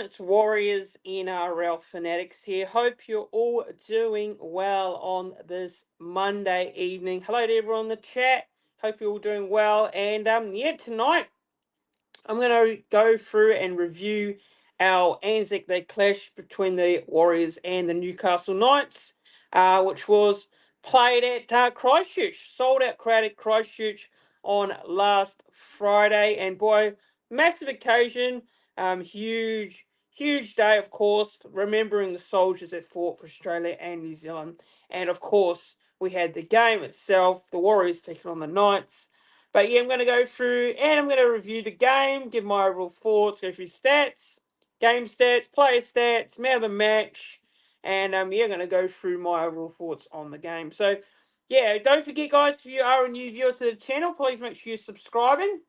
everyone, it's Warriors NRL Fanatics here. Hope you're all doing well on this Monday evening. Hello to everyone in the chat. Hope you're all doing well. And tonight I'm going to go through and review our Anzac Day clash between the Warriors and the Newcastle Knights, which was played at Christchurch. Sold out crowd at Christchurch on last Friday. And boy, massive occasion, huge day, of course, remembering the soldiers that fought for Australia and New Zealand. And of course, we had the game itself, the Warriors taking on the Knights. But yeah, I'm going to go through and I'm going to review the game, give my overall thoughts, go through stats, game stats, player stats, man of the match, and I'm going to go through my overall thoughts on the game. So yeah, don't forget, guys, if you are a new viewer to the channel, please make sure you're subscribing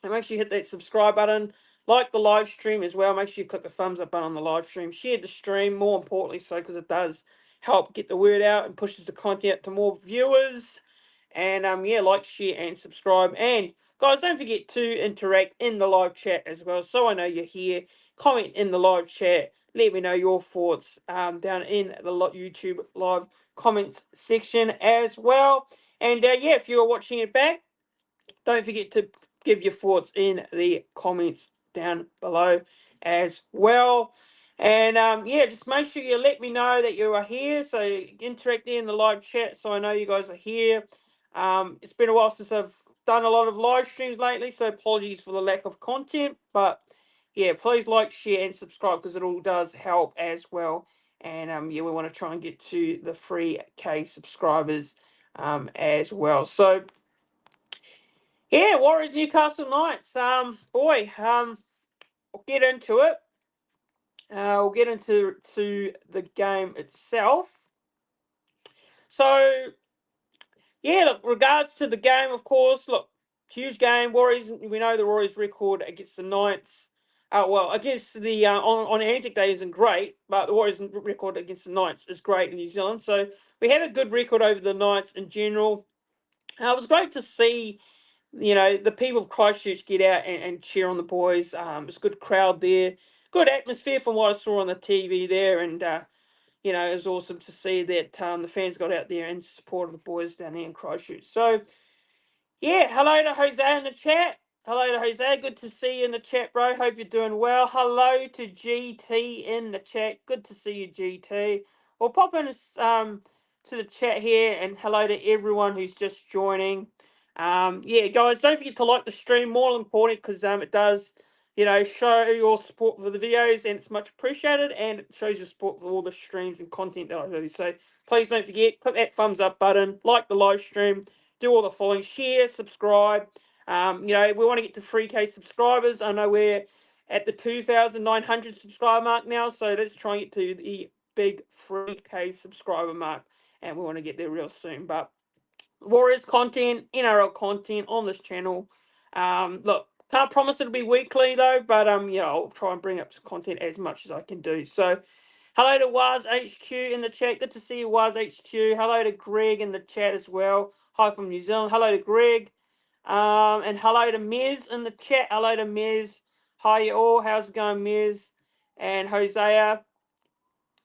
and make sure you hit that subscribe button. Like the live stream as well. Make sure you click the thumbs up button on the live stream. Share the stream, more importantly, so because it does help get the word out and pushes the content out to more viewers. And like, share, and subscribe. And guys, don't forget to interact in the live chat as well. So I know you're here. Comment in the live chat. Let me know your thoughts down in the YouTube live comments section as well. And if you are watching it back, don't forget to give your thoughts in the comments down below as well. And just make sure you let me know that you are here. So interact there in the live chat so I know you guys are here. It's been a while since I've done a lot of live streams lately, so apologies for the lack of content. But yeah, please like, share, and subscribe because it all does help as well. And we want to try and get to the 3K subscribers as well. So yeah, Warriors Newcastle Knights. We'll get into it. We'll get into the game itself. So yeah, look, regards to the game, of course, look, huge game. Warriors, we know the Warriors' record against the Knights. Against the on Anzac Day isn't great, but the Warriors' record against the Knights is great in New Zealand. So we have a good record over the Knights in general. It was great to see, the people of Christchurch get out and cheer on the boys. It's a good crowd there, good atmosphere from what I saw on the TV there, and it was awesome to see that the fans got out there in support of the boys down there in Christchurch. So yeah, hello to Jose in the chat. Hello to Jose. Good to see you in the chat, bro. Hope you're doing well. Hello to GT in the chat. Good to see you, GT. We'll pop in to the chat here, and hello to everyone who's just joining. Guys, don't forget to like the stream. More important because it does, show your support for the videos, and it's much appreciated, and it shows your support for all the streams and content that I do. So please don't forget, click that thumbs up button, like the live stream. Do all the following: share, subscribe. We want to get to 3K subscribers. I know we're at the 2,900 subscriber mark now, so let's try and get to the big 3K subscriber mark, and we want to get there real soon. But Warriors content, NRL content on this channel. Look, can't promise it'll be weekly though, but I'll try and bring up some content as much as I can do. So hello to Waz HQ in the chat. Good to see you, Waz HQ. Hello to Greg in the chat as well. Hi from New Zealand. Hello to Greg. And hello to Miz in the chat. Hello to Miz. Hi you all. How's it going, Miz? And Hosea.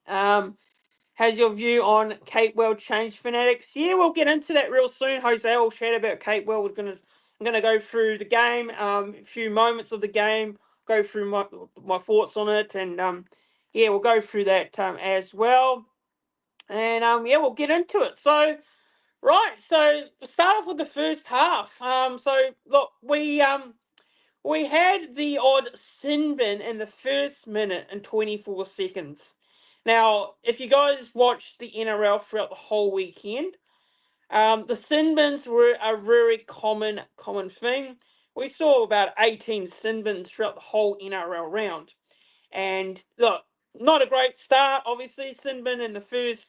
How's your view on Cape World changed Fanatics? Yeah, we'll get into that real soon. Hosea will chat about Cape World. I'm gonna go through the game, a few moments of the game, go through my thoughts on it, and we'll go through that as well. And we'll get into it. So right, so to start off with the first half. So look, we had the odd sin bin in the first minute and 24 seconds. Now, if you guys watched the NRL throughout the whole weekend, the sin bins were a very common thing. We saw about 18 sin bins throughout the whole NRL round. And look, not a great start, obviously. Sin bin in the first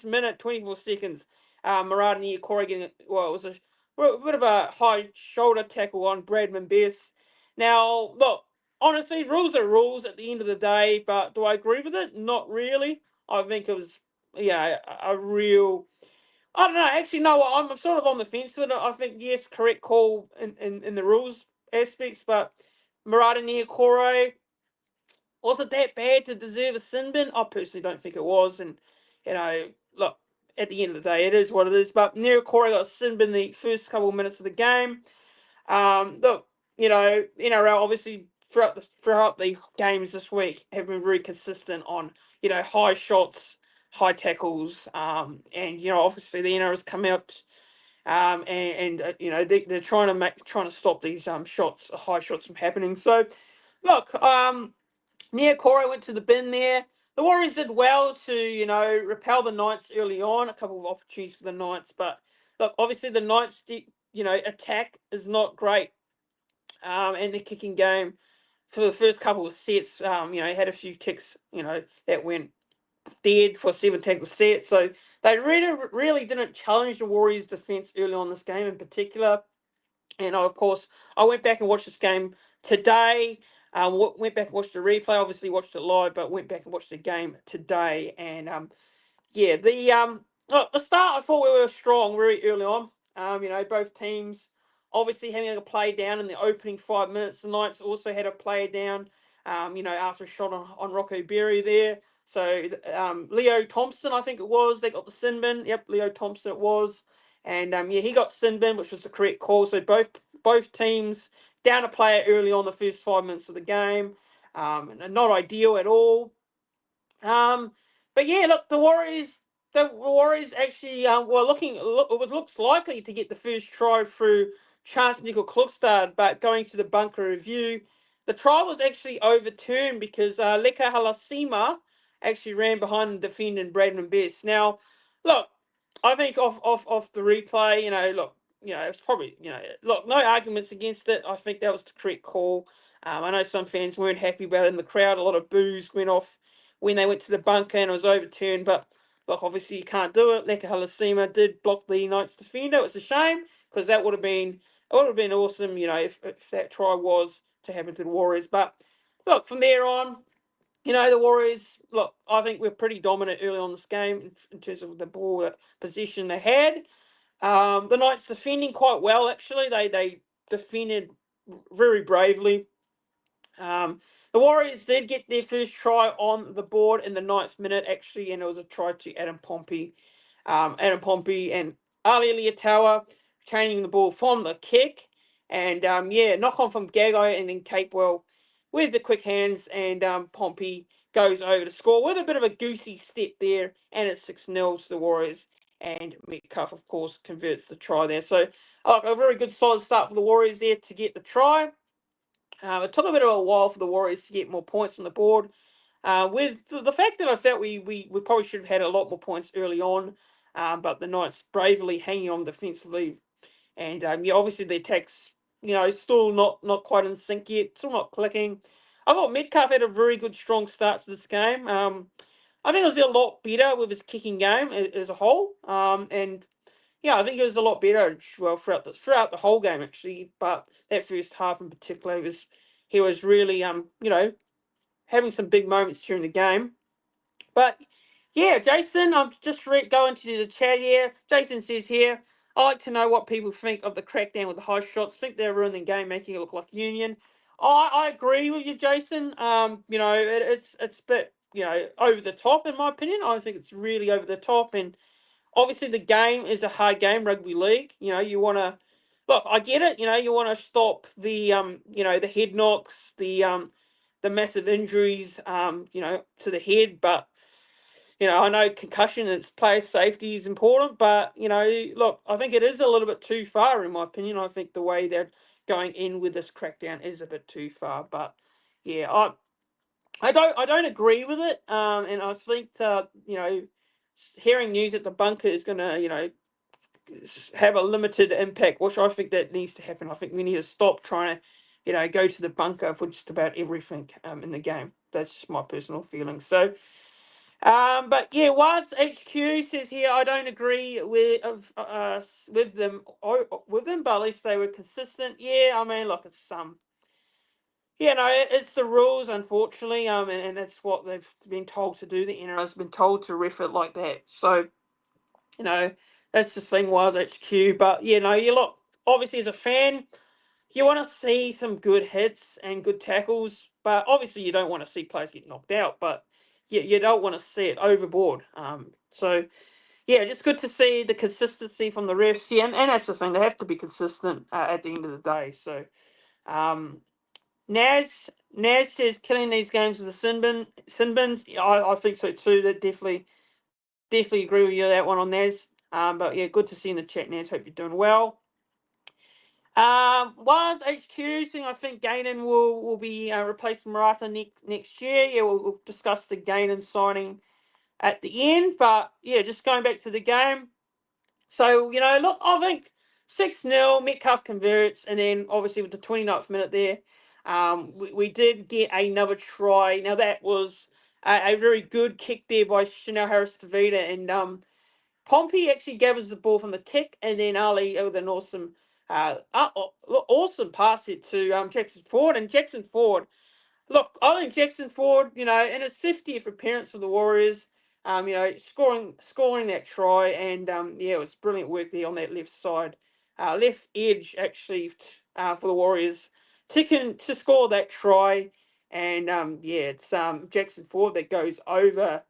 minute, 24 seconds. Marata Niukore getting, it was a bit of a high shoulder tackle on Bradman Best. Now, look, honestly, rules are rules at the end of the day, but do I agree with it? Not really. I think it was, a real. I don't know. Actually, no, I'm sort of on the fence with it. I think, yes, correct call in the rules aspects, but Marata Niukore, Was it that bad to deserve a sin bin? I personally don't think it was. And, look, at the end of the day, it is what it is. But Nero Corey got a sin bin the first couple of minutes of the game. Look, NRL obviously throughout the games this week have been very consistent on, high shots, high tackles, and obviously the NRL has come out, and they're trying to stop these high shots from happening. So look, Nia Cora went to the bin there. The Warriors did well to, repel the Knights early on, a couple of opportunities for the Knights, but look, obviously the Knights, attack is not great, and the kicking game for the first couple of sets, had a few kicks, that went dead for 7 tackle set. So they really didn't challenge the Warriors' defense early on this game in particular. And of course, I went back and watched this game today. Went back and watched the replay. Obviously, watched it live, but went back and watched the game today. And yeah, the start I thought we were strong very early on. Both teams obviously having a play down in the opening 5 minutes. The Knights also had a play down. After a shot on Rocco Berry there. So Leo Thompson, I think it was, they got the sin bin. Yep, Leo Thompson it was. And he got sin bin, which was the correct call. So both teams down a player early on the first 5 minutes of the game. And not ideal at all. But yeah, look, the Warriors actually looks likely to get the first try through Chance Nickel Klukstad, but going to the bunker review, the try was actually overturned because Leka Halasima actually ran behind the defendant Bradman Best. Now, look, I think off the replay, it's probably, look, no arguments against it. I think that was the correct call. I know some fans weren't happy about it in the crowd. A lot of boos went off when they went to the bunker and it was overturned. But look, obviously you can't do it. Leka Halasima did block the Knights defender. It's a shame because that would have been awesome, if that try was to happen to the Warriors. But look, from there on, the Warriors, look, I think we're pretty dominant early on this game in terms of the ball position they had. The Knights defending quite well, actually. They defended very bravely. The Warriors did get their first try on the board in the 9th minute, actually, and it was a try to Adam Pompey. Adam Pompey and Ali Liatawa chaining the ball from the kick. And, knock on from Gagai and then Capewell with the quick hands, and Pompey goes over to score with a bit of a goosey step there, and it's 6-0 to the Warriors. And Metcalf, of course, converts the try there. So, a very good solid start for the Warriors there to get the try. It took a bit of a while for the Warriors to get more points on the board. With the fact that I felt we probably should have had a lot more points early on, but the Knights bravely hanging on defensively. And obviously the attacks, still not quite in sync yet, still not clicking. I thought Metcalf had a very good, strong start to this game. I think it was a lot better with his kicking game as a whole. And yeah, I think he was a lot better throughout the whole game actually. But that first half in particular, he was really having some big moments during the game. But yeah, Jason, I'm just going to the chat here. Jason says here, I like to know what people think of the crackdown with the high shots. Think they're ruining the game, making it look like Union. I agree with you, Jason. It's a bit over the top in my opinion. I think it's really over the top, and obviously the game is a hard game, rugby league. You want to look. I get it. You want to stop the head knocks, the massive injuries, to the head, but I know concussion and player safety is important, but look, I think it is a little bit too far in my opinion. I think the way they're going in with this crackdown is a bit too far, but yeah, I don't agree with it, and I think hearing news that the bunker is going to have a limited impact, which I think that needs to happen. I think we need to stop trying to go to the bunker for just about everything in the game. That's just my personal feeling. So. But yeah, was HQ says here I don't agree with them but at least they were consistent. Yeah, I mean, look, it's it's the rules, unfortunately, and that's what they've been told to do. The NRL's been told to ref it like that. So, that's the thing was HQ. But you look, obviously as a fan, you want to see some good hits and good tackles, but obviously you don't want to see players get knocked out, but you don't want to see it overboard. So yeah, just good to see the consistency from the refs. Yeah, and that's the thing; they have to be consistent at the end of the day. So um, Naz says killing these games with the Sinbins. I think so too. That definitely agree with you that one on Naz. But yeah, good to see in the chat, Naz. Hope you're doing well. Was HQ thing? I think Gainan will be replacing Murata next year. Yeah, we'll discuss the Gainan signing at the end. But yeah, just going back to the game. So look, I think 6-0. Metcalf converts, and then obviously with the 29th minute there, we did get another try. Now that was a very good kick there by Chanel Harris-Tavita, and Pompey actually gave us the ball from the kick, and then Ali with an awesome pass it to Jackson Ford. And Jackson Ford, look, I think Jackson Ford, in his 50th appearance for the Warriors, scoring that try, and yeah, it was brilliant work there on that left side, left edge actually for the Warriors, to score that try, and yeah, it's Jackson Ford that goes over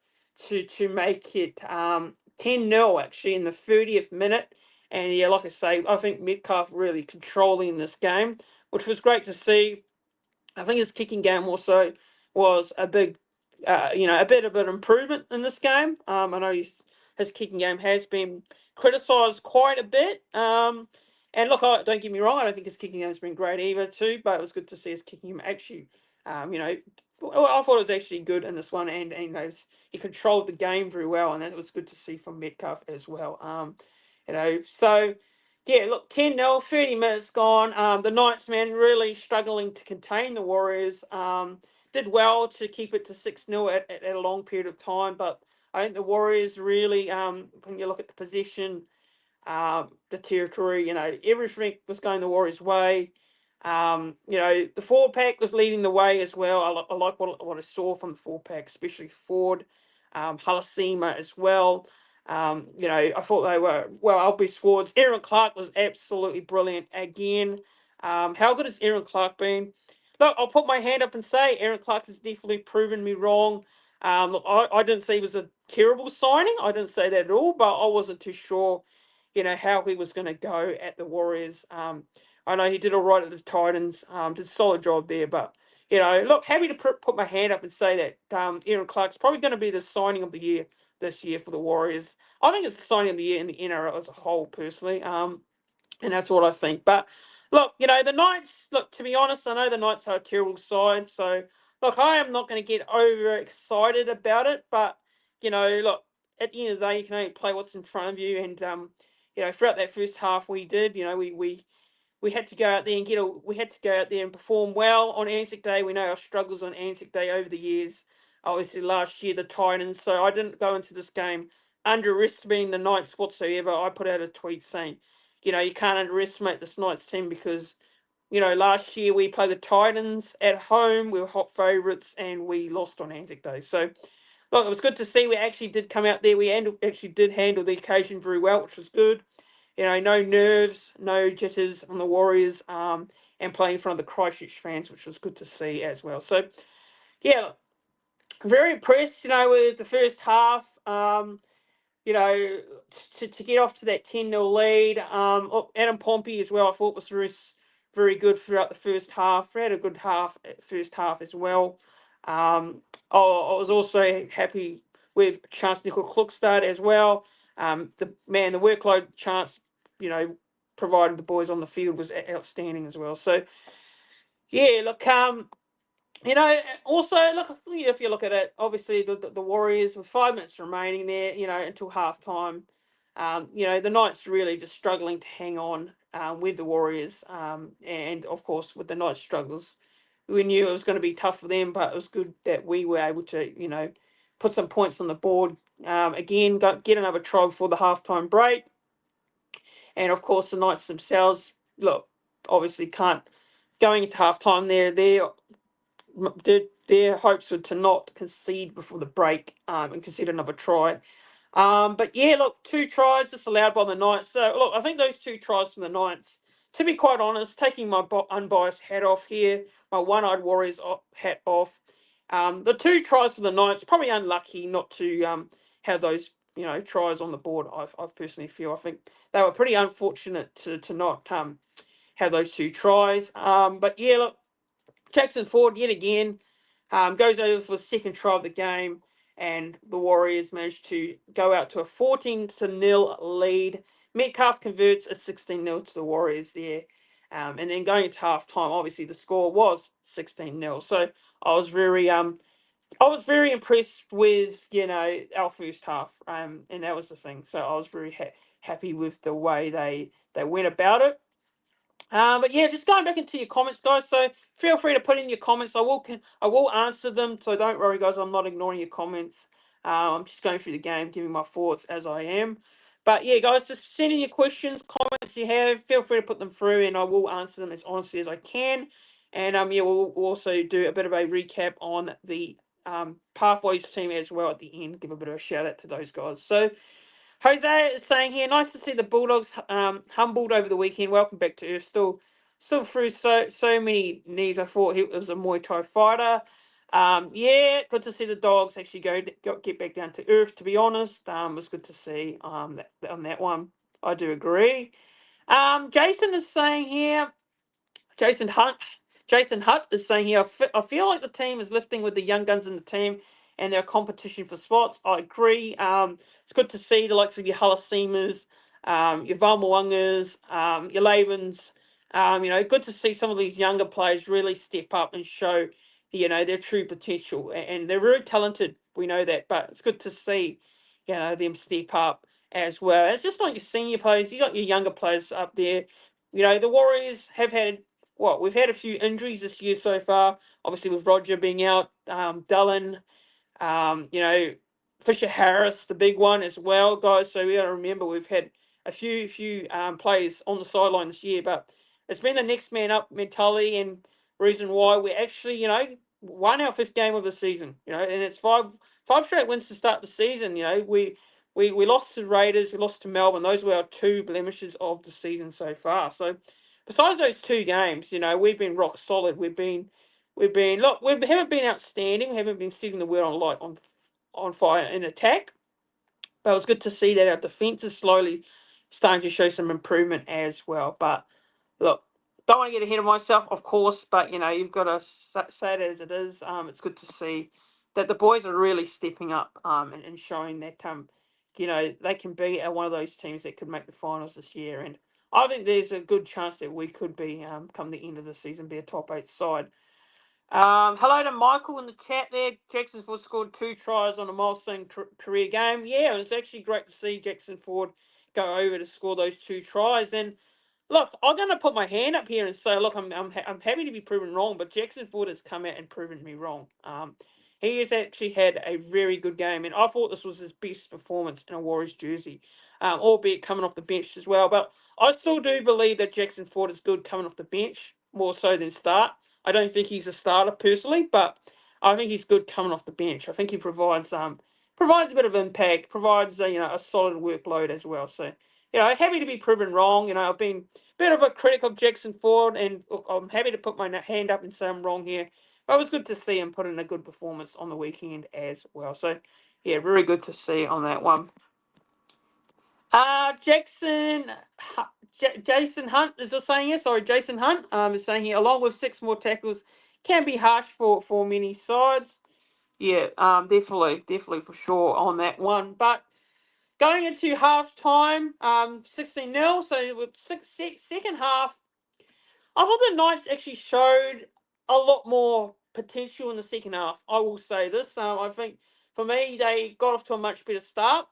to make it 10-0 actually in the 30th minute, and yeah, like I say, I think Metcalf really controlling this game, which was great to see. I think his kicking game also was a bit of an improvement in this game. I know his kicking game has been criticised quite a bit. And look, don't get me wrong, I don't think his kicking game has been great either too, but it was good to see his kicking game actually, well, I thought it was actually good in this one, and he controlled the game very well, and that was good to see from Metcalf as well. So yeah, look, 10-0, 30 minutes gone. The Knights, man, really struggling to contain the Warriors. Did well to keep it to 6-0 at a long period of time, but I think the Warriors really, when you look at the possession, the territory, everything was going the Warriors' way. The four pack was leading the way as well. I like what I saw from the four pack, especially Ford, Halasima as well. I thought they were obvious forwards. Aaron Clark was absolutely brilliant again. How good has Aaron Clark been? Look, I'll put my hand up and say Aaron Clark has definitely proven me wrong. Look, I didn't say he was a terrible signing. I didn't say that at all, but I wasn't too sure, how he was going to go at the Warriors. I know he did all right at the Titans, did a solid job there, but look, happy to put my hand up and say that Aaron Clark's probably going to be the signing of the year this year for the Warriors. I think it's the signing of the year in the NRL as a whole, personally. And that's what I think. But look, the Knights, look, to be honest, I know the Knights are a terrible side. So, look, I am not going to get over excited about it. But, look, at the end of the day, you can only play what's in front of you. And, throughout that first half, we did, we had to go out there and we had to go out there and perform well on Anzac Day. We know our struggles on Anzac Day over the years. Obviously, last year, the Titans. So I didn't go into this game underestimating the Knights whatsoever. I put out a tweet saying, you can't underestimate this Knights team because, last year we played the Titans at home. We were hot favourites and we lost on Anzac Day. So, look, it was good to see we actually did come out there. We actually did handle the occasion very well, which was good. No nerves, no jitters on the Warriors, and playing in front of the Christchurch fans, which was good to see as well. So, yeah, very impressed, with the first half. To get off to that 10-0 lead. Adam Pompey as well, I thought was very, very good throughout the first half. We had a good first half as well. I was also happy with Chance Nickel-Klukstad as well. The workload Chance, provided the boys on the field was outstanding as well. So, yeah, look, also, look, if you look at it, obviously the Warriors with 5 minutes remaining there, until halftime, the Knights really just struggling to hang on with the Warriors, and of course with the Knights' struggles, we knew it was going to be tough for them, but it was good that we were able to, put some points on the board. Again, get another try before the halftime break, and of course the Knights themselves, look, obviously can't going into halftime. Their hopes were to not concede before the break and concede another try. But yeah, look, 2 tries just allowed by the Knights. So look, I think those 2 tries from the Knights to be quite honest, taking my unbiased hat off here, my one-eyed Warriors hat off. The 2 tries for the Knights, probably unlucky not to have those tries on the board. I personally feel I think they were pretty unfortunate to not have those 2 tries. But yeah, look, Jackson Ford yet again goes over for the second try of the game, and the Warriors managed to go out to a 14-0 lead. Metcalf converts a 16-0 to the Warriors there. And then going into half time, obviously the score was 16-0. So I was very impressed with our first half, and that was the thing. So I was very happy with the way they went about it. But yeah, just going back into your comments, guys. So feel free to put in your comments. I will answer them. So don't worry, guys. I'm not ignoring your comments. I'm just going through the game, giving my thoughts as I am. But yeah, guys, just send in your questions, comments you have. Feel free to put them through, and I will answer them as honestly as I can. And yeah, we'll also do a bit of a recap on the Pathways team as well at the end. Give a bit of a shout out to those guys. So Jose is saying here, nice to see the Bulldogs humbled over the weekend. Welcome back to Earth. Still through so many knees. I thought he was a Muay Thai fighter. Yeah, good to see the Dogs actually get back down to Earth. To be honest, it was good to see on that one. I do agree. Jason is saying here, Jason Hunt is saying here, I feel like the team is lifting with the young guns in the team and their competition for spots. I agree. It's good to see the likes of your Halasemas, your Valmuangas, your Lavens. Good to see some of these younger players really step up and show, their true potential. And they're very talented. We know that, but it's good to see, them step up as well. It's just like your senior players. You got your younger players up there. The Warriors have had we've had a few injuries this year so far. Obviously, with Roger being out, Dallin, Fisher Harris, the big one as well, guys. So we got to remember we've had a few players on the sideline this year, but it's been the next man up mentality and reason why we actually, won our 5th game of the season. And it's five straight wins to start the season. We lost to Raiders, we lost to Melbourne. Those were our 2 blemishes of the season so far. So besides those 2 games, we've been rock solid. We've been look, we haven't been outstanding. We haven't been setting the world on fire in attack. But it was good to see that our defence is slowly starting to show some improvement as well. But look, don't want to get ahead of myself, of course, but you've got to say it as it is. It's good to see that the boys are really stepping up and showing that they can be one of those teams that could make the finals this year. And I think there's a good chance that we could be, come the end of the season, be a top 8 side. Hello to Michael in the chat there. Jackson Ford scored 2 tries on a milestone career game. Yeah, it was actually great to see Jackson Ford go over to score those 2 tries. And look, I'm going to put my hand up here and say, look, I'm happy to be proven wrong, but Jackson Ford has come out and proven me wrong. He has actually had a very good game, and I thought this was his best performance in a Warriors jersey, albeit coming off the bench as well. But I still do believe that Jackson Ford is good coming off the bench, more so than start. I don't think he's a starter personally, but I think he's good coming off the bench. I think he provides a bit of impact, provides a solid workload as well. So happy to be proven wrong. I've been a bit of a critic of Jackson Ford, and look, I'm happy to put my hand up and say I'm wrong here. But it was good to see him put in a good performance on the weekend as well. So yeah, very good to see on that one. Jason Hunt is just saying here. Sorry, Jason Hunt is saying here, along with 6 more tackles, can be harsh for many sides. Yeah, definitely for sure on that one. But going into half time, 16-0. So with second half, I thought the Knights actually showed a lot more potential in the second half. I will say this. I think for me, they got off to a much better start.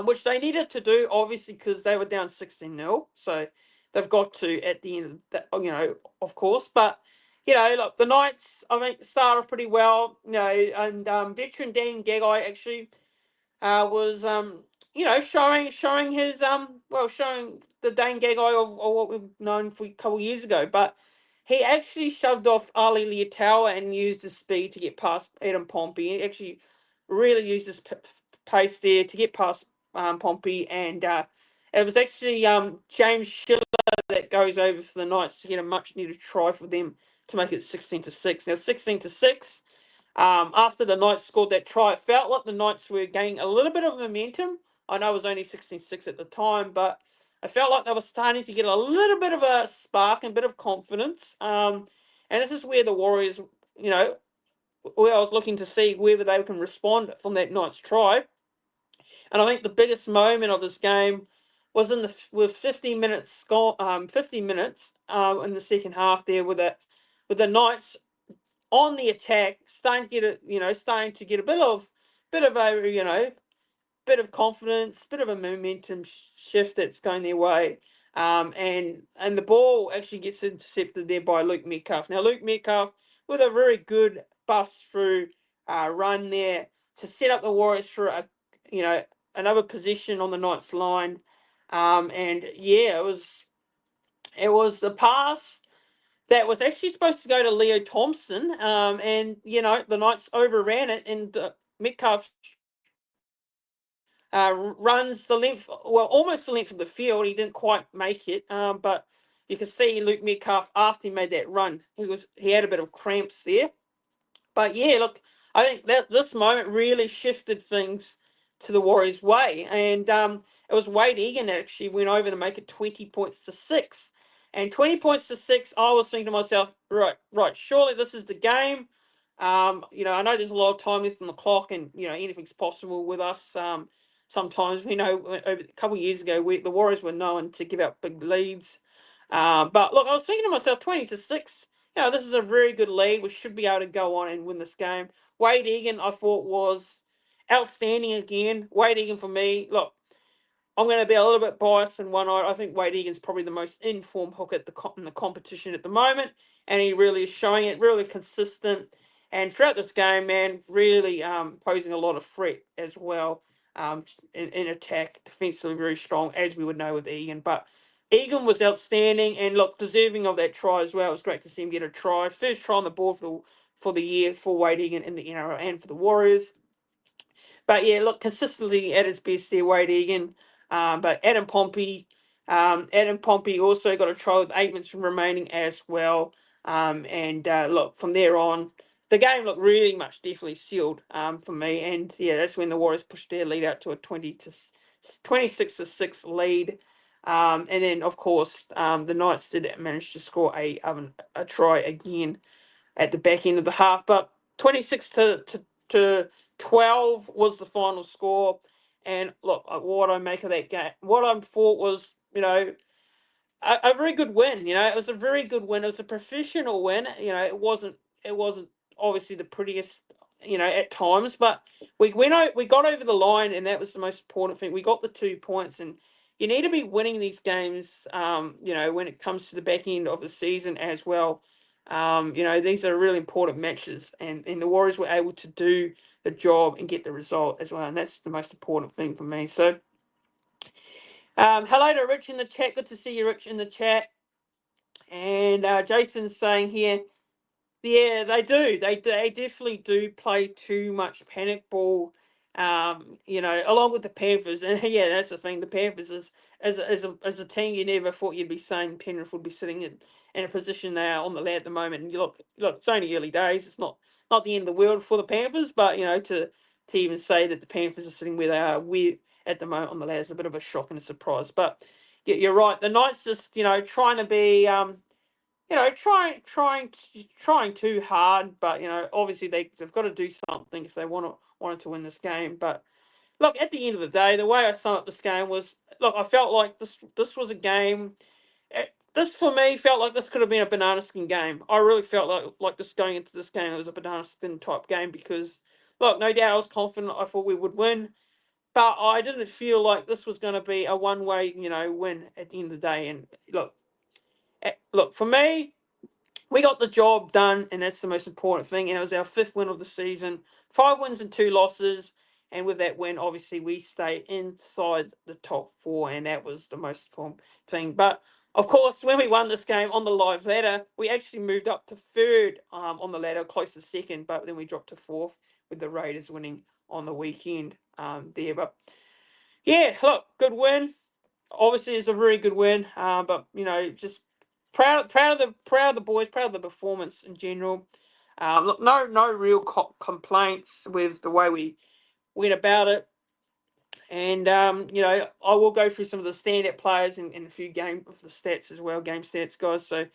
Which they needed to do, obviously, because they were down 16-0. So they've got to at the end of that, of course. But, look, the Knights, I think, started pretty well, and veteran Dan Gagai actually was, showing his, showing the Dane Gagai of what we've known for a couple of years ago. But he actually shoved off Ali Liatawa and used his speed to get past Adam Pompey. He actually really used his pace there to get past Pompey, and it was actually James Schiller that goes over for the Knights to get a much needed try for them to make it 16-6. Now 16-6. After the Knights scored that try, it felt like the Knights were gaining a little bit of momentum. I know it was only 16-6 at the time, but I felt like they were starting to get a little bit of a spark and a bit of confidence. And this is where the Warriors, where I was looking to see whether they can respond from that Knights try. And I think the biggest moment of this game was with 50 minutes gone, 50 minutes in the second half there with the Knights on the attack, starting to get a bit of a bit of confidence, bit of a momentum shift that's going their way. And the ball actually gets intercepted there by Luke Metcalf. Now Luke Metcalf with a very good bust through run there to set up the Warriors for another position on the Knights line. And yeah, it was the pass that was actually supposed to go to Leo Thompson, and the Knights overran it, and Metcalf runs the length, well, almost the length of the field. He didn't quite make it, but you can see Luke Metcalf after he made that run, he had a bit of cramps there. But yeah, look, I think that this moment really shifted things to the Warriors' way, and it was Wade Egan that actually went over to make it 20 points to 6. And 20 points to 6, I was thinking to myself, right, surely this is the game. I know there's a lot of time left on the clock, and anything's possible with us. Sometimes we know over a couple of years ago, the Warriors were known to give out big leads. But look, I was thinking to myself, 20-6. This is a very good lead. We should be able to go on and win this game. Wade Egan, I thought, was outstanding again. Wade Egan, for me, look, I'm going to be a little bit biased in one eye. I think Wade Egan's probably the most in-form hooker in the competition at the moment, and he really is showing it, really consistent. And throughout this game, man, really posing a lot of threat as well in attack, defensively very strong, as we would know with Egan. But Egan was outstanding and, look, deserving of that try as well. It was great to see him get a try. First try on the board for the year for Wade Egan in the NRL and for the Warriors. But yeah, look, consistently at his best there, Wade Egan. But Adam Pompey also got a try with 8 minutes remaining as well. Look, from there on, the game looked really much definitely sealed for me. And yeah, that's when the Warriors pushed their lead out to a 26-6 lead. And then, of course, the Knights did manage to score a try again at the back end of the half. But 26 to 12 was the final score. And look, what I make of that game, what I thought was, a very good win. It was a very good win. It was a professional win. It wasn't obviously the prettiest, at times, but we got over the line, and that was the most important thing. We got the 2 points, and you need to be winning these games, when it comes to the back end of the season as well. These are really important matches, and the Warriors were able to do the job and get the result as well, and that's the most important thing for me. So, hello to Rich in the chat. Good to see you, Rich, in the chat. And Jason's saying here, yeah, they do. They definitely do play too much panic ball. Along with the Panthers, and yeah, that's the thing. The Panthers as a team, you never thought you'd be saying Penrith would be sitting in a position they are on the ladder at the moment. And you look, it's only early days. It's not the end of the world for the Panthers, but to even say that the Panthers are sitting where they are at the moment on the ladder is a bit of a shock and a surprise. But yeah, you're right. The Knights just trying to be trying too hard, but obviously they've got to do something if they wanted to win this game. But look, at the end of the day, the way I sum up this game was, look, I felt like this was a game. This for me felt like this could have been a banana skin game. I really felt like this going into this game, it was a banana skin type game because, look, no doubt I was confident. I thought we would win, but I didn't feel like this was going to be a one-way, win at the end of the day. And look, for me, we got the job done, and that's the most important thing. And it was our 5th win of the season, 5 wins and 2 losses. And with that win, obviously, we stayed inside the top 4, and that was the most important thing. But of course, when we won this game on the live ladder, we actually moved up to 3rd on the ladder, close to 2nd, but then we dropped to 4th with the Raiders winning on the weekend there. But yeah, look, good win. obviously it's a very good win, but just proud of the boys, proud of the performance in general. Look, no real complaints with the way we went about it. And I will go through some of the standout players and a few game of the stats as well, game stats, guys. So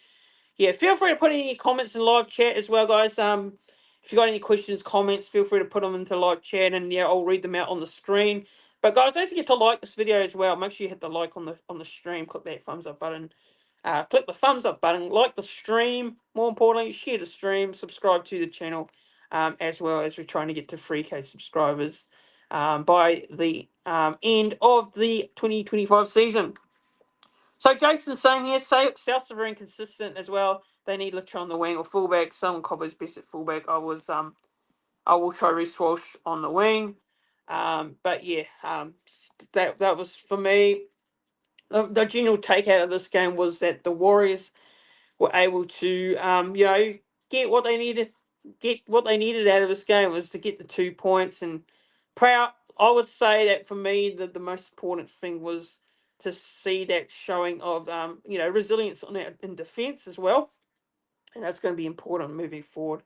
yeah, feel free to put any comments in live chat as well, guys. If you got any questions, comments, feel free to put them into live chat, and yeah, I'll read them out on the screen. But guys, don't forget to like this video as well. Make sure you hit the like on the stream. Click that thumbs up button. Click the thumbs up button. Like the stream. More importantly, share the stream. Subscribe to the channel, as well as we're trying to get to 3K subscribers by the end of the 2025 season. So Jason's saying here, Souths are very inconsistent as well. They need Litcher on the wing or fullback. Someone covers best at fullback. I will try Reece Walsh on the wing. But yeah, that was for me. The general take out of this game was that the Warriors were able to get what they needed. Get what they needed out of this game was to get the 2 points. And proud. I would say that for me, the most important thing was to see that showing of resilience in defence as well, and that's going to be important moving forward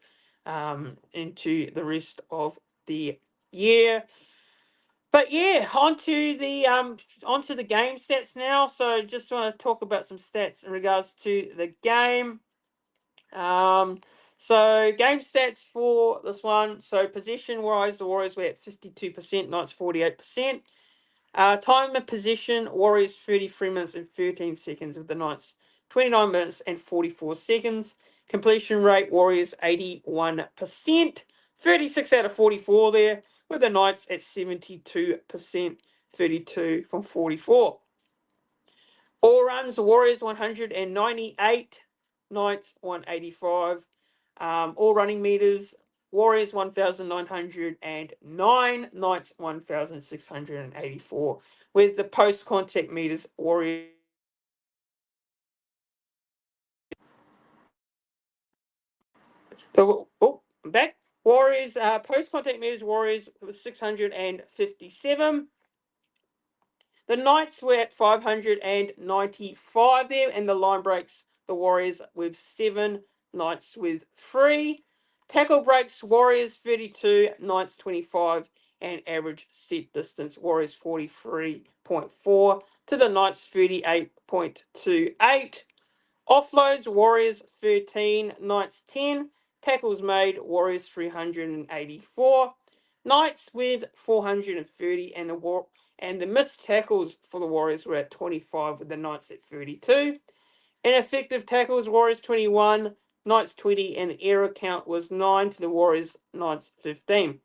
into the rest of the year. But yeah, onto the game stats now. So just want to talk about some stats in regards to the game. So game stats for this one. So possession wise, the Warriors were at 52%, Knights 48%. Time of possession, Warriors 33 minutes and 13 seconds, with the Knights 29 minutes and 44 seconds. Completion rate, Warriors 81%, 36 out of 44 there, with the Knights at 72%, 32 from 44. All runs, Warriors 198, Knights 185. All running meters, Warriors 1,909, Knights 1,684. With the post contact meters, Warriors. Back. Warriors post contact meters, Warriors was 657. The Knights were at 595 there, and the line breaks, the Warriors with 7, Knights with 3. Tackle breaks, Warriors 32, Knights 25, and average set distance, Warriors 43.4 to the Knights 38.28. Offloads, Warriors 13, Knights 10. Tackles made, Warriors 384. Knights with 430, and the missed tackles for the Warriors were at 25, with the Knights at 32. Ineffective tackles, Warriors 21, Knights 20, and the error count was 9 to the Warriors, Knights 15.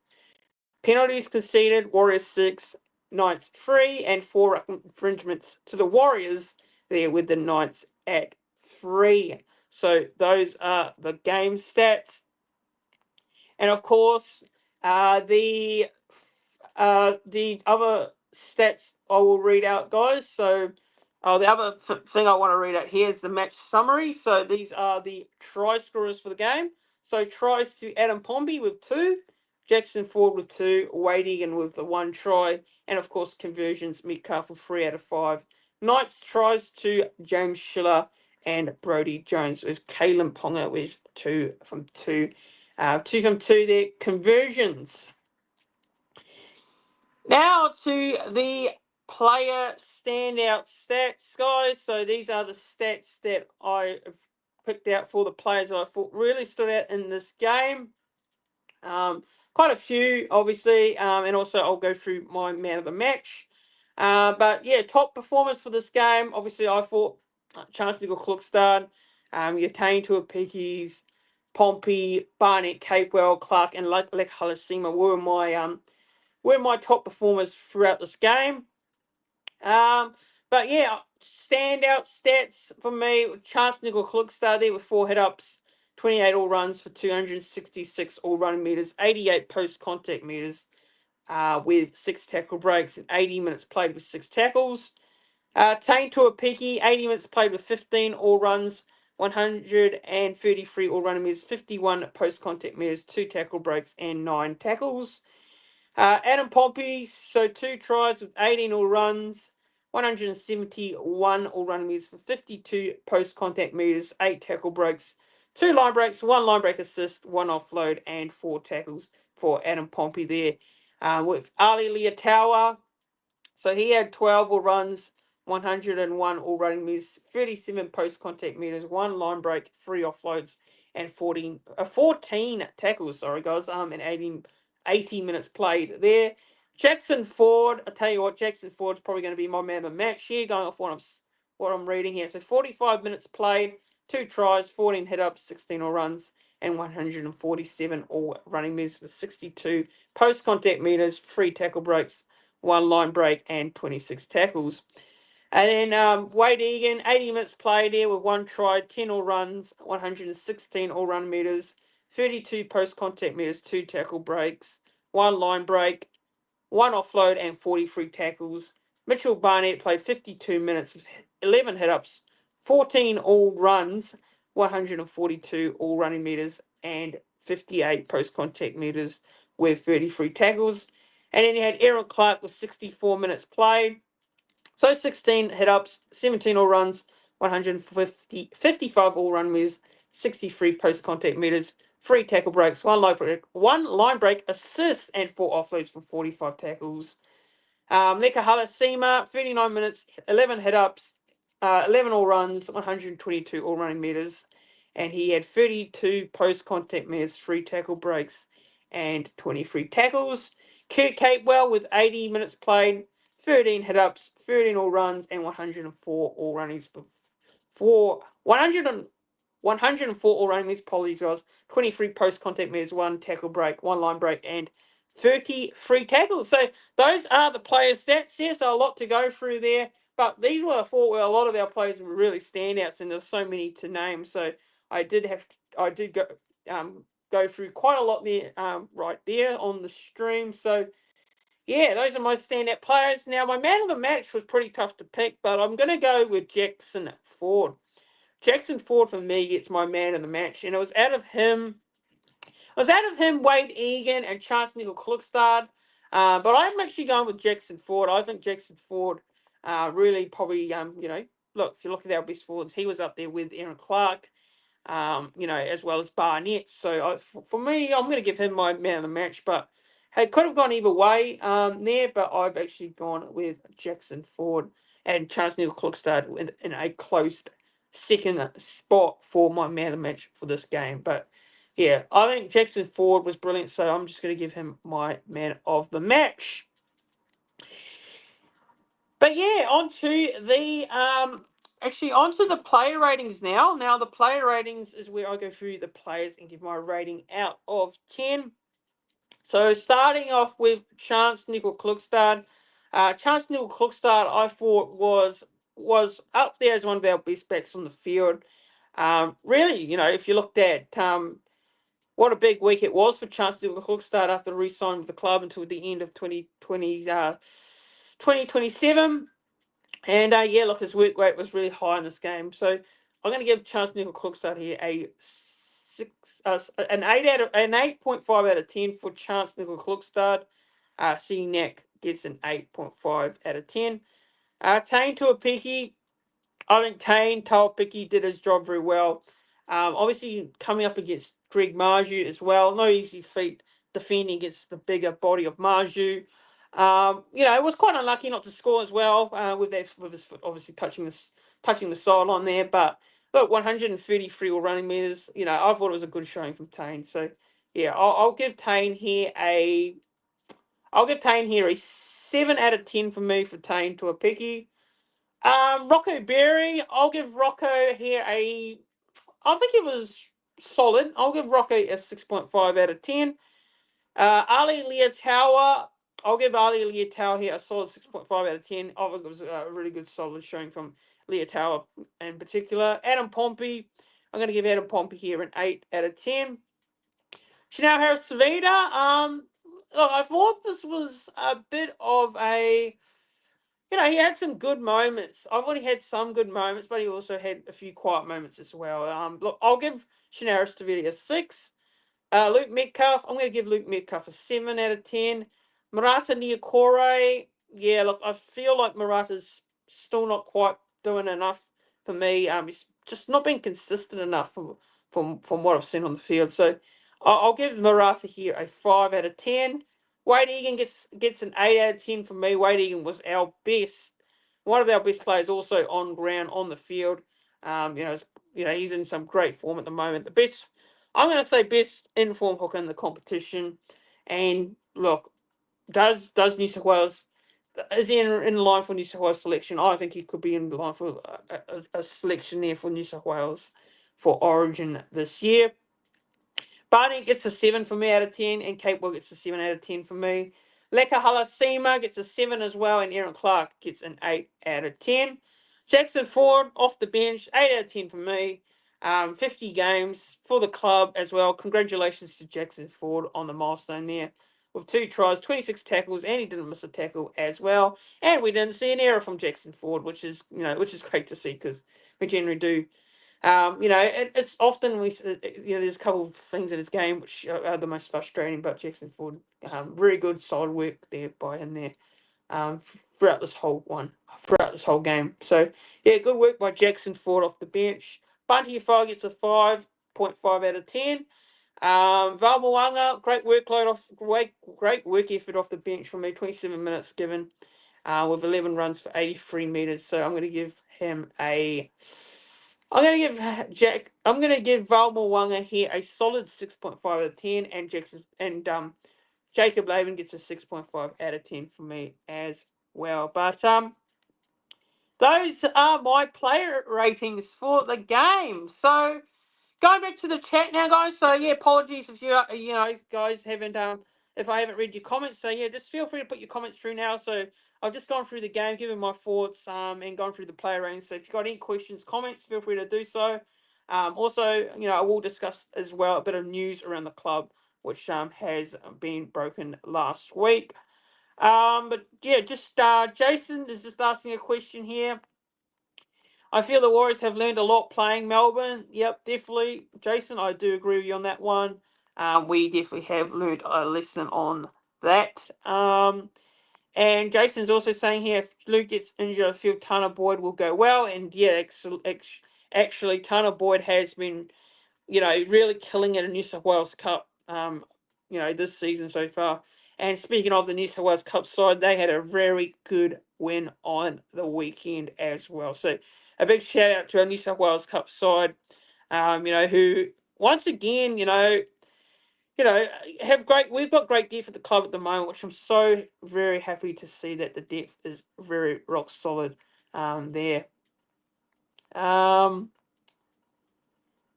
Penalties conceded, Warriors 6, Knights 3, and 4 infringements to the Warriors there, with the Knights at 3. So those are the game stats. And of course, the other stats I will read out, guys. So the other thing I want to read out here is the match summary. So these are the try scorers for the game. So tries to Adam Pompey with 2, Jackson Ford with 2, Wade Egan with the 1 try, and of course conversions, Metcalf with 3 out of 5. Knights tries to James Schiller and Brody Jones, with Kalen Ponga with 2 from 2. 2 from 2 there. Conversions. Now to the player standout stats, guys. So these are the stats that I have picked out for the players that I thought really stood out in this game. Quite a few, obviously, and also I'll go through my man of the match. But yeah, top performance for this game. Obviously, I thought Chance Nicoll-Klokstad, your Taine Tuapiki's, Pompey, Barnett, Capewell, Clark, and Lek Halasima were my top performers throughout this game. But yeah, standout stats for me, Chance Nicoll-Klokstad there with 4 hit-ups, 28 all runs for 266 all running meters, 88 post-contact meters with 6 tackle breaks, and 80 minutes played with 6 tackles. Taine Tuapiki, 80 minutes played with 15 all runs, 133 all running meters, 51 post-contact meters, 2 tackle breaks, and 9 tackles. Adam Pompey, so 2 tries with 18 all runs, 171 all-round meters for 52 post-contact meters, 8 tackle breaks, 2 line breaks, 1 line break assist, 1 offload, and 4 tackles for Adam Pompey there. With Ali Leotawa, so he had 12 all runs, 101 all running meters, 37 post-contact meters, 1 line break, 3 offloads, and 14 tackles, sorry guys, and 80 minutes played there. Jackson Ford, I tell you what, Jackson Ford's probably going to be my man of the match here, going off what I'm reading here. So 45 minutes played, 2 tries, 14 hit-ups, 16 all runs, and 147 all running meters for 62 post-contact meters, 3 tackle breaks, 1 line break, and 26 tackles. And then Wade Egan, 80 minutes played there with 1 try, 10 all runs, 116 all run meters, 32 post-contact meters, 2 tackle breaks, 1 line break, 1 offload, and 43 tackles. Mitchell Barnett played 52 minutes, 11 hit-ups, 14 all runs, 142 all running meters, and 58 post-contact meters with 33 tackles. And then you had Aaron Clark with 64 minutes played. So 16 hit-ups, 17 all runs, 55 all run meters, 63 post-contact meters, 3 tackle breaks, 1 line break assist, and 4 offloads for 45 tackles. Nika Halasima, 39 minutes, 11 hit-ups, 11 all runs, 122 all running meters, and he had 32 post-contact meters, 3 tackle breaks, and 23 tackles. Kurt Capewell with 80 minutes played, 13 hit-ups, 13 all runs, and 104 all runnings for 104 all running meters, apologies, 23 post-contact meters, 1 tackle break, 1 line break, and 33 tackles. So those are the players' stats there. So a lot to go through there. But these were a lot of our players were really standouts, and there's so many to name. So I did go through quite a lot there, right there on the stream. So yeah, those are my standout players. Now my man of the match was pretty tough to pick, but I'm going to go with Jackson Ford. Jackson Ford for me gets my man of the match, and it was out of him. Wade Egan and Chance Nickel-Klukstad. But I'm actually going with Jackson Ford. I think Jackson Ford really probably, look, if you look at our best forwards, he was up there with Aaron Clark, as well as Barnett. So for me, I'm going to give him my man of the match. But hey, could have gone either way there, but I've actually gone with Jackson Ford and Chance Nickel-Klukstad in a close second spot for my man of the match for this game. But yeah, I think Jackson Ford was brilliant, so I'm just going to give him my man of the match. But yeah, on to the player ratings now. Now the player ratings is where I go through the players and give my rating out of 10. So starting off with Chance Nickel-Klukstad. Chance Nickel-Klukstad I thought was up there as one of our best backs on the field. Really, if you looked at what a big week it was for Chance Nickel-Klukstad after re-signing with the club until the end of 2027. And look, his work rate was really high in this game. So I'm going to give Chance Nickel-Klukstad here an 8.5 out of 10 for Chance Nickel-Klukstad. CNAC gets an 8.5 out of 10. Taine Tuapiki, I think Taine Tuapiki did his job very well. Obviously coming up against Greg Marju as well. No easy feat defending against the bigger body of Marju. It was quite unlucky not to score as well with his foot obviously touching the sideline there. But look, 133 all running meters. I thought it was a good showing from Taine. So yeah, I'll give Taine here a 7 out of 10 for me for Taine Tuapiki. Rocco Berry, I'll give Rocco here I think it was solid. I'll give Rocco a 6.5 out of 10. Ali Leotawa, I'll give Ali Leotawa here a solid 6.5 out of 10. I think it was a really good solid showing from Leotawa in particular. Adam Pompey, I'm going to give Adam Pompey here an 8 out of 10. Chanel Harris-Tavita, look, I thought this was a bit of a... he had some good moments. I thought he had some good moments, but he also had a few quiet moments as well. Look, I'll give Chanel Harris-Tavita a 6. Luke Metcalf, I'm going to give Luke Metcalf a 7 out of 10. Marata Niukore, yeah, look, I feel like Marata's still not quite doing enough for me. He's just not being consistent enough from what I've seen on the field. So I'll give Marafa here a 5 out of 10. Wade Egan gets an 8 out of 10 for me. Wade Egan was one of our best players, also on ground, on the field. He's in some great form at the moment. I'm going to say best informed hooker in the competition. And look, does New South Wales, is he in line for New South Wales selection? I think he could be in line for a selection there for New South Wales for Origin this year. Barney gets a 7 for me out of 10, and Kate Will gets a 7 out of 10 for me. Leka Halasima gets a 7 as well, and Aaron Clark gets an 8 out of 10. Jackson Ford off the bench, 8 out of 10 for me. 50 games for the club as well. Congratulations to Jackson Ford on the milestone there. With 2 tries, 26 tackles, and he didn't miss a tackle as well. And we didn't see an error from Jackson Ford, which is great to see, because we generally do. It's often there's a couple of things in his game which are the most frustrating, but Jackson Ford, very good, solid work there by him there, throughout this whole game. So yeah, good work by Jackson Ford off the bench. Bunty Afar gets a 5.5 out of 10. Val Moanga, great work effort off the bench for me. 27 minutes given, with 11 runs for 83 meters. So I'm going to give him I'm going to give Val Moanga here a solid 6.5 out of 10, and Jacob Laban gets a 6.5 out of 10 for me as well. But those are my player ratings for the game. So going back to the chat now, guys. So yeah, apologies if guys haven't if I haven't read your comments. So yeah, just feel free to put your comments through now. So I've just gone through the game, given my thoughts, and gone through the player ratings. So if you've got any questions, comments, feel free to do so. Also, I will discuss as well a bit of news around the club, which has been broken last week. But yeah, Jason is just asking a question here. I feel the Warriors have learned a lot playing Melbourne. Yep, definitely. Jason, I do agree with you on that one. We definitely have learned a lesson on that. And Jason's also saying here, if Luke gets injured, I feel Tanner Boyd will go well. And yeah, actually, Tanner Boyd has been, really killing it in New South Wales Cup, this season so far. And speaking of the New South Wales Cup side, they had a very good win on the weekend as well. So a big shout out to our New South Wales Cup side, who once again, we've got great depth at the club at the moment, which I'm so very happy to see that the depth is very rock solid there.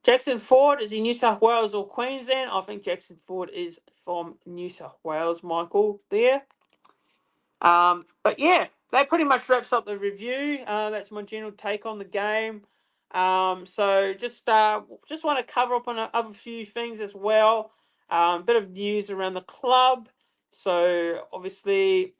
Jackson Ford, is he New South Wales or Queensland? I think Jackson Ford is from New South Wales, Michael, there. But yeah, that pretty much wraps up the review. That's my general take on the game. So just want to cover up on other few things as well. Bit of news around the club. So obviously,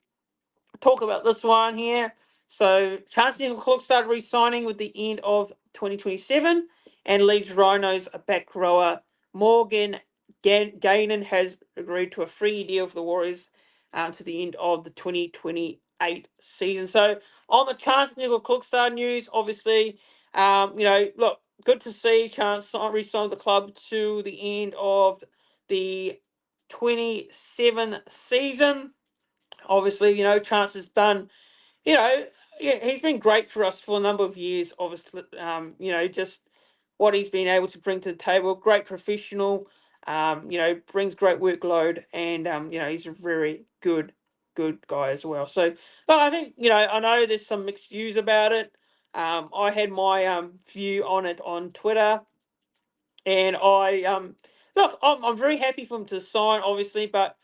talk about this one here. So Chance Nickel started re-signing with the end of 2027, and Leeds Rhinos back rower Morgan Gainan has agreed to a 3-year deal for the Warriors to the end of the 2028 season. So on the Chance Nickel news, obviously, look, good to see Chance re-sign the club to the end of the 27 season. Obviously, Chance has done, he's been great for us for a number of years, obviously, just what he's been able to bring to the table. Great professional, brings great workload, and, he's a very good guy as well. So, look, I think, I know there's some mixed views about it. I had my view on it on Twitter, and I'm very happy for him to sign, obviously, but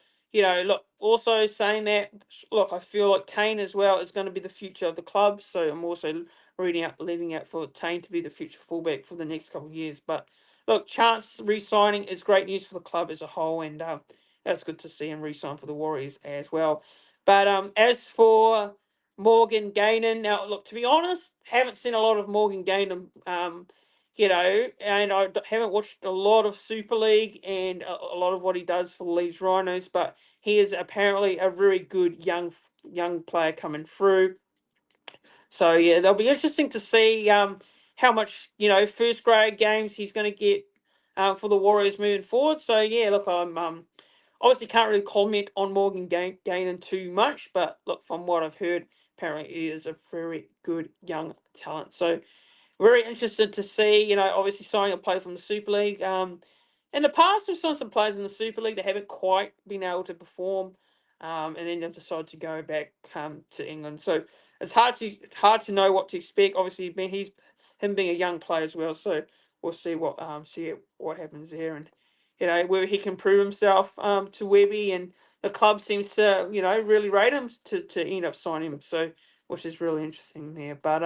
also saying that, I feel like Kane as well is going to be the future of the club. So I'm also leading out for Kane to be the future fullback for the next couple of years. But look, Chance re-signing is great news for the club as a whole, and that's good to see him re-sign for the Warriors as well. But as for Morgan Gainan, now look, to be honest, haven't seen a lot of Morgan Gainan. And I haven't watched a lot of Super League and a lot of what he does for the Leeds Rhinos, but he is apparently a very good young player coming through. So yeah, they'll be interesting to see how much first grade games he's going to get for the Warriors moving forward. So yeah, look, I'm obviously can't really comment on Morgan Gainan too much, but look, from what I've heard, apparently he is a very good young talent. So very interested to see, obviously signing a player from the Super League. In the past, we've signed some players in the Super League that haven't quite been able to perform, and then they've decided to go back to England. So it's hard to know what to expect. Obviously, he's him being a young player as well. So we'll see what happens there, and whether he can prove himself to Webby, and the club seems to really rate him to end up signing him. So which is really interesting there, but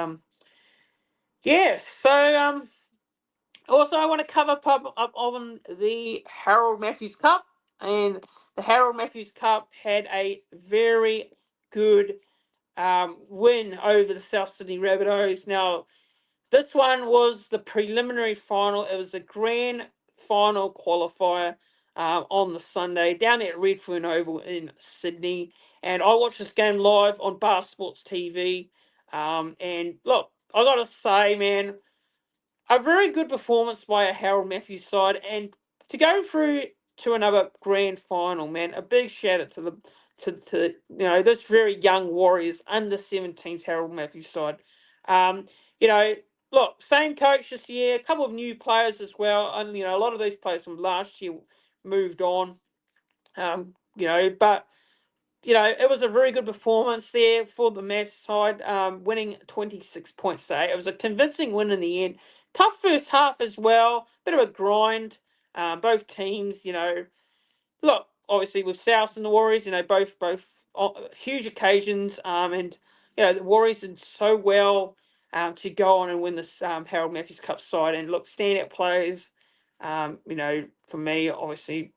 yeah, so also I want to cover up on the Harold Matthews Cup, and the Harold Matthews Cup had a very good win over the South Sydney Rabbitohs. Now, this one was the preliminary final. It was the grand final qualifier on the Sunday down at Redfern Oval in Sydney, and I watched this game live on Bar Sports TV. And look, I gotta say, man, a very good performance by a Harold Matthews side, and to go through to another grand final, man. A big shout out to this very young Warriors under 17s Harold Matthews side. Um, you know, look, same coach this year, a couple of new players as well, and a lot of these players from last year moved on. But it was a very good performance there for the Mass side, winning 26 points to 8. It was a convincing win in the end. Tough first half as well, bit of a grind. Both teams, look, obviously with South and the Warriors, both huge occasions, and the Warriors did so well to go on and win this Harold Matthews Cup side. And look, standout players, for me, obviously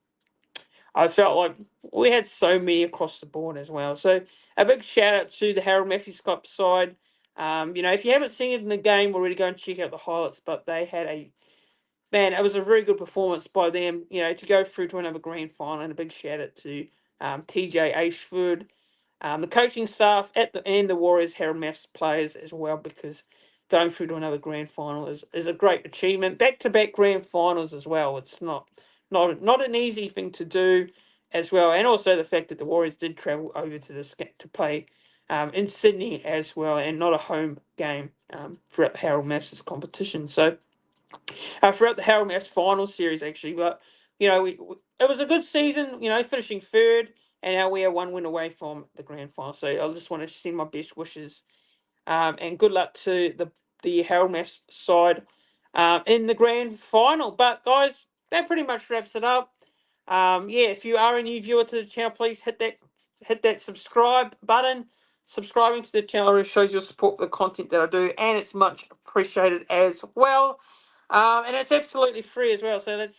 I felt like we had so many across the board as well. So a big shout out to the Harold Matthews Cup side. If you haven't seen it in the game already, go and check out the highlights. But they had it was a very good performance by them, to go through to another grand final. And a big shout out to TJ Ashford, the coaching staff and the Warriors Harold Matthews players as well, because going through to another grand final is a great achievement. Back to back grand finals as well. It's not an easy thing to do as well, and also the fact that the Warriors did travel over to play in Sydney as well, and not a home game throughout the Harold Matthews competition. So throughout the Harold Matthews final series actually, but it was a good season. Finishing third, and now we are one win away from the grand final. So I just want to send my best wishes and good luck to the Harold Matthews side in the grand final. But guys, that pretty much wraps it up. If you are a new viewer to the channel, please hit that subscribe button. Subscribing to the channel shows your support for the content that I do, and it's much appreciated as well. And it's absolutely free as well. So let's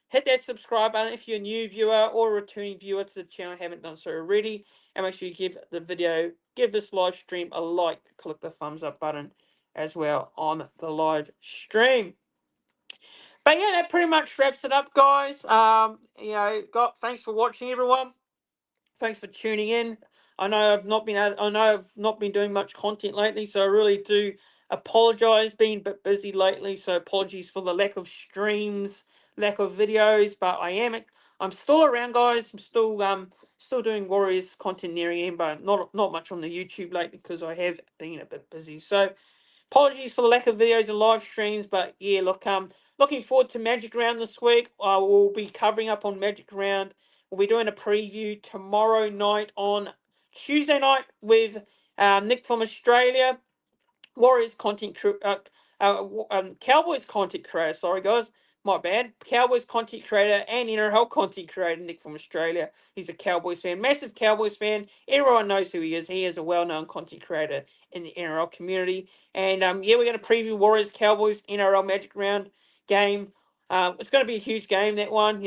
hit that subscribe button if you're a new viewer or a returning viewer to the channel, haven't done so already. And make sure you give this live stream a like, click the thumbs up button as well on the live stream. But yeah, that pretty much wraps it up, guys. Thanks for watching, everyone. Thanks for tuning in. I know I've not been doing much content lately, so I really do apologize. Being a bit busy lately, so apologies for the lack of streams, lack of videos. But I'm still around, guys. I'm still doing Warriors content near the end, but not much on the YouTube lately because I have been a bit busy. So apologies for the lack of videos and live streams, but yeah, look, looking forward to Magic Round this week. We'll be covering up on Magic Round. We'll be doing a preview tomorrow night on Tuesday night with Nick from Australia, Warriors content Cowboys content creator. Sorry, guys, my bad. Cowboys content creator and NRL content creator Nick from Australia. He's a Cowboys fan, massive Cowboys fan. Everyone knows who he is. He is a well-known content creator in the NRL community. And we're going to preview Warriors Cowboys NRL Magic Round game. It's going to be a huge game, that one.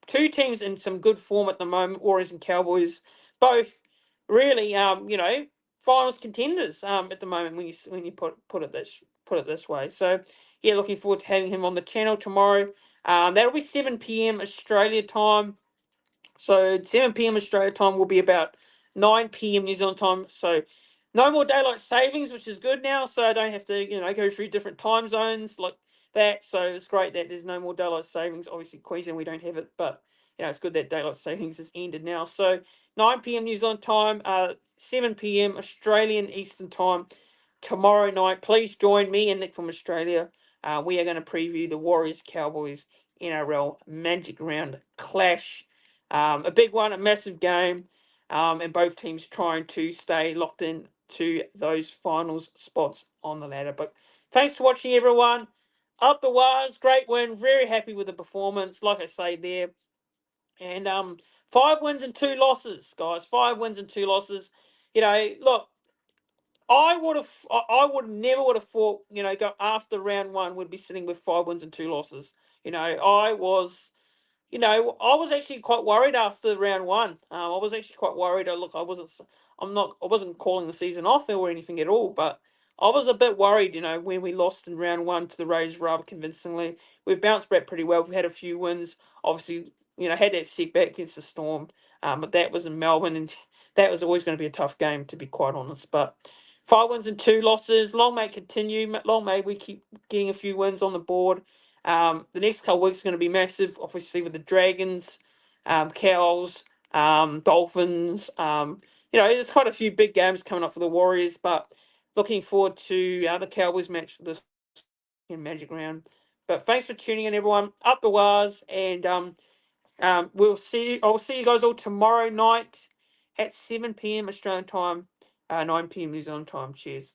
Two teams in some good form at the moment, Warriors and Cowboys, both really, finals contenders at the moment when you put it this way. So yeah, looking forward to having him on the channel tomorrow. That'll be 7 p.m. Australia time. So 7 p.m. Australia time will be about 9 p.m. New Zealand time. So No more daylight savings, which is good now, so I don't have to, go through different time zones like that. So it's great that there's no more daylight savings. Obviously, Queensland, we don't have it, but it's good that daylight savings has ended now. So 9 p.m. New Zealand time, 7 p.m. Australian Eastern time tomorrow night. Please join me and Nick from Australia. We are going to preview the Warriors Cowboys NRL Magic Round clash. A big one, a massive game, and both teams trying to stay locked in to those finals spots on the ladder. But thanks for watching, everyone. Up the wires, great win. Very happy with the performance, like I say there. And 5 wins and 2 losses, guys. 5 wins and 2 losses. Look, I would never would have thought, go after round one, would be sitting with 5 wins and 2 losses. I was actually quite worried after round one. I was actually quite worried. I wasn't calling the season off or anything at all, but I was a bit worried, when we lost in round one to the Raiders rather convincingly. We've bounced back pretty well. We've had a few wins. Obviously, had that setback against the Storm, but that was in Melbourne, and that was always going to be a tough game, to be quite honest. But 5 wins and 2 losses. Long may it continue. Long may we keep getting a few wins on the board. The next couple of weeks are going to be massive, obviously, with the Dragons, Cows, Dolphins. There's quite a few big games coming up for the Warriors, but looking forward to the Cowboys match this in Magic Round. But thanks for tuning in, everyone. Up the wires, and we'll see. I'll see you guys all tomorrow night at 7 p.m. Australian time, 9 p.m. New Zealand time. Cheers.